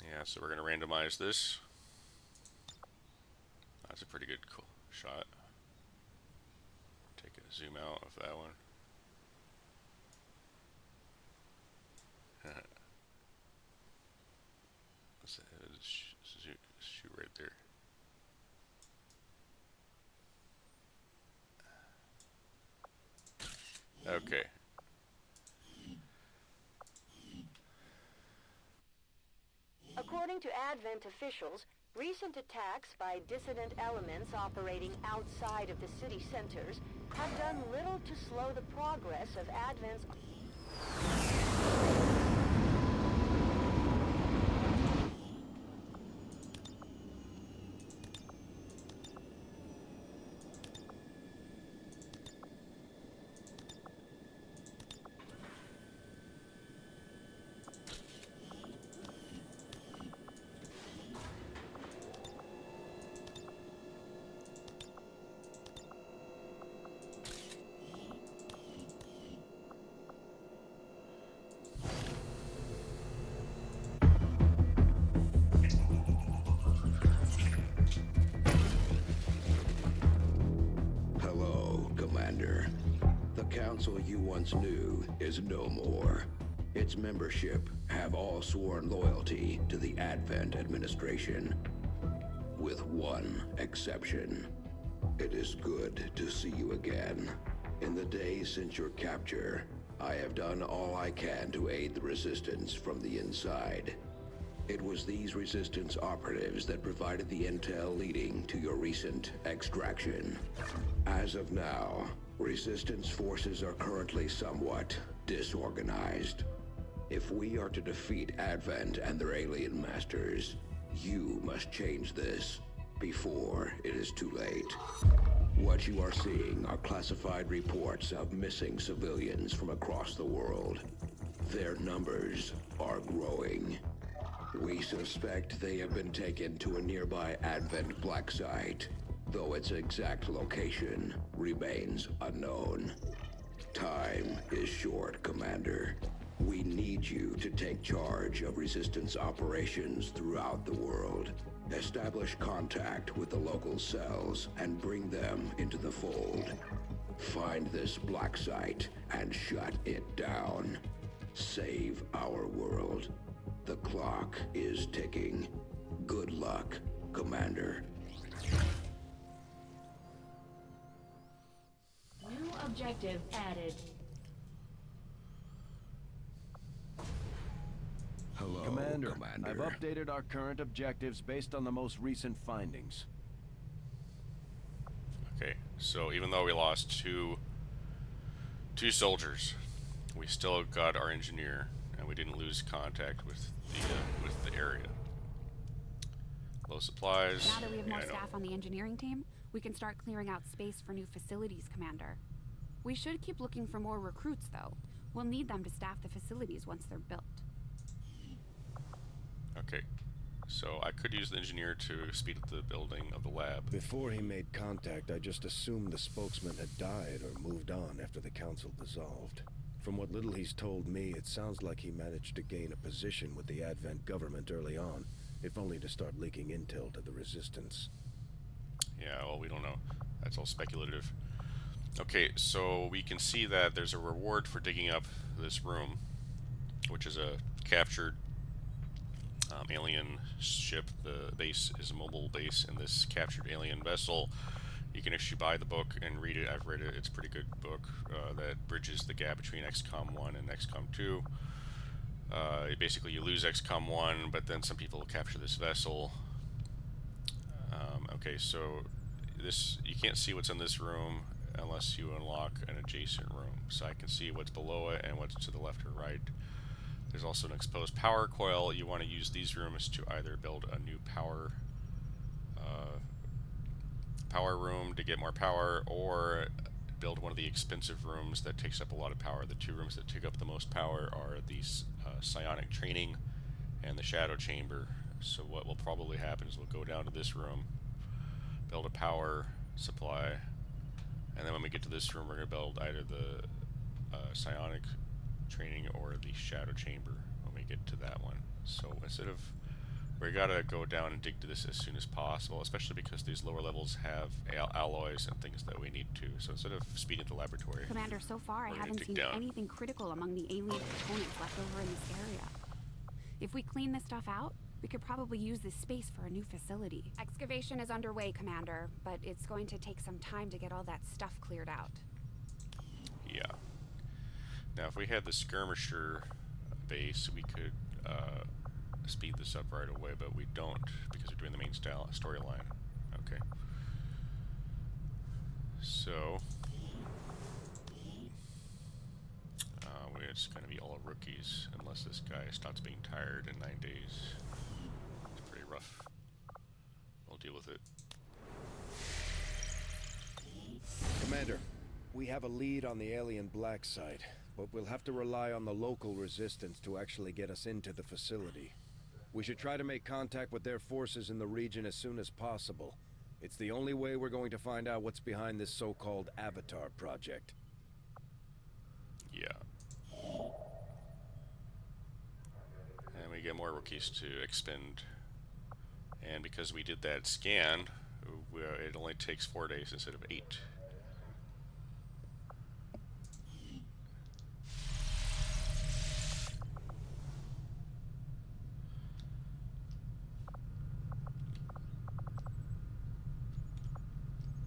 Yeah, so we're going to randomize this. That's a pretty good cool shot. Take a zoom out of that one. Let's shoot right there. Okay. According to Advent officials, recent attacks by dissident elements operating outside of the city centers have done little to slow the progress of Advent's... Hello, Commander. The council you once knew is no more. Its membership have all sworn loyalty to the Advent administration. With one exception. It is good to see you again. In the days since your capture, I have done all I can to aid the resistance from the inside. It was these resistance operatives that provided the intel leading to your recent extraction. As of now, resistance forces are currently somewhat disorganized. If we are to defeat Advent and their alien masters, you must change this before it is too late. What you are seeing are classified reports of missing civilians from across the world. Their numbers are growing. We suspect they have been taken to a nearby Advent black site, though its exact location remains unknown. Time is short, Commander. We need you to take charge of resistance operations throughout the world. Establish contact with the local cells and bring them into the fold. Find this black site and shut it down. Save our world. The clock is ticking. Good luck, Commander. New objective added. Hello, Commander, Commander. I've updated our current objectives based on the most recent findings. Okay, so even though we lost two soldiers, we still got our engineer, and we didn't lose contact with the area. Low supplies. Now that we have more I know. staff on the engineering team, we can start clearing out space for new facilities, Commander. We should keep looking for more recruits, though. We'll need them to staff the facilities once they're built. Okay, so I could use the engineer to speed up the building of the lab. Before he made contact, I just assumed the spokesman had died or moved on after the council dissolved. From what little he's told me, it sounds like he managed to gain a position with the Advent government early on, if only to start leaking intel to the resistance. Yeah, well, we don't know. That's all speculative. Okay, so we can see that there's a reward for digging up this room, which is a captured alien ship. The base is a mobile base in this captured alien vessel. You can actually buy the book and read it. I've read it. It's a pretty good book that bridges the gap between XCOM 1 and XCOM 2. Basically, you lose XCOM 1, but then some people capture this vessel. Okay, so you can't see what's in this room unless you unlock an adjacent room. So I can see what's below it and what's to the left or right. There's also an exposed power coil. You want to use these rooms to either build a new power room to get more power, or build one of the expensive rooms that takes up a lot of power. The two rooms that take up the most power are the psionic training and the shadow chamber. So what will probably happen is we'll go down to this room, build a power supply, and then when we get to this room, we're going to build either the psionic training or the shadow chamber when we get to that one. So instead of We gotta go down and dig to this as soon as possible, especially because these lower levels have alloys and things that we need to. So instead of speeding to the laboratory, Commander, so far I we're gonna haven't dig seen down. anything critical among the alien components left over in this area. If we clean this stuff out, we could probably use this space for a new facility. Excavation is underway, Commander, but it's going to take some time to get all that stuff cleared out. Yeah. Now, if we had the skirmisher base, we could speed this up right away, but we don't because we're doing the main storyline. Okay. So, it's going to be all rookies unless this guy stops being tired in 9 days. It's pretty rough. We'll deal with it. Commander, we have a lead on the alien black site, but we'll have to rely on the local resistance to actually get us into the facility. We should try to make contact with their forces in the region as soon as possible. It's the only way we're going to find out what's behind this so-called Avatar project. Yeah. And we get more rookies to expend. And because we did that scan, it only takes 4 days instead of 8.